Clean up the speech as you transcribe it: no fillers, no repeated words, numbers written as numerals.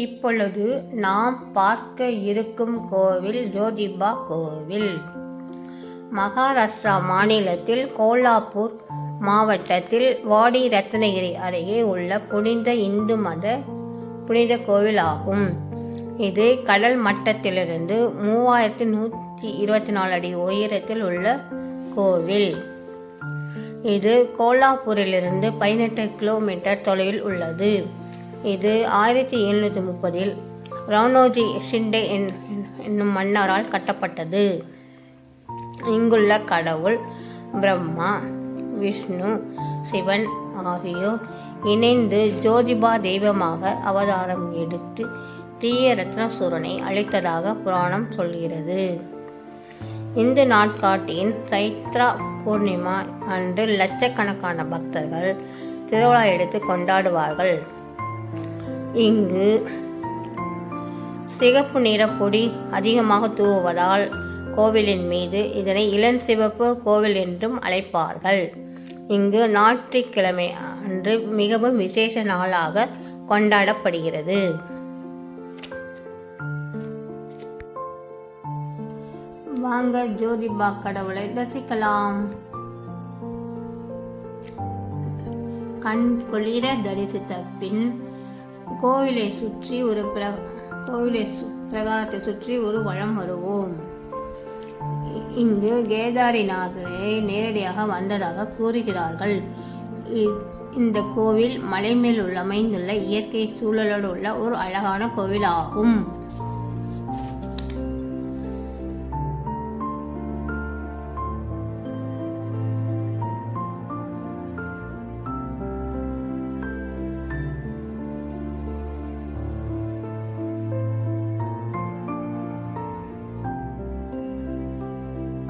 இப்பொழுது நாம் பார்க்க இருக்கும் கோவில் ஜோதிபா கோவில். மகாராஷ்டிரா மாநிலத்தில் கோலாப்பூர் மாவட்டத்தில் வாடி ரத்னகிரி அருகே உள்ள புனித இந்து மத புனித கோவில் ஆகும். இது கடல் மட்டத்திலிருந்து 3124 அடி உயரத்தில் உள்ள கோவில். இது கோலாப்பூரிலிருந்து 18 கிலோமீட்டர் தொலைவில் உள்ளது. இது 1730 ராணோஜி ஷிண்டே என்னும் மன்னரால் கட்டப்பட்டது. இங்குள்ள கடவுள் பிரம்மா, விஷ்ணு, சிவன் ஆகியோர் இணைந்து ஜோதிபா தெய்வமாக அவதாரம் எடுத்து தீய ரத்னசூரனை அழித்ததாக புராணம் சொல்கிறது. இந்து நாட்காட்டியின் சைத்ரா பூர்ணிமா அன்று லட்சக்கணக்கான பக்தர்கள் திருவிழா எடுத்து கொண்டாடுவார்கள். இங்கு சிகப்பு நிற பொடி அதிகமாக தூவுவதால் கோவிலின் மீது இதனை இளஞ்சிவப்பு கோவில் என்றும் அழைப்பார்கள். இங்கு ஞாயிற்றுக்கிழமை அன்று மிகவும் விசேஷ நாளாக கொண்டாடப்படுகிறது. வாங்க ஜோதிபா கடவுளை தரிசிக்கலாம். கண் குளிர தரிசித்த பின் கோவிலை சுற்றி பிரகாரத்தை சுற்றி ஒரு வலம் வருவோம். இங்கு கேதாரிநாதரை நேரடியாக வந்ததாக கூறுகிறார்கள். இந்த கோவில் மலை மேல் அமைந்துள்ள இயற்கை சூழலோடு உள்ள ஒரு அழகான கோவில் ஆகும்.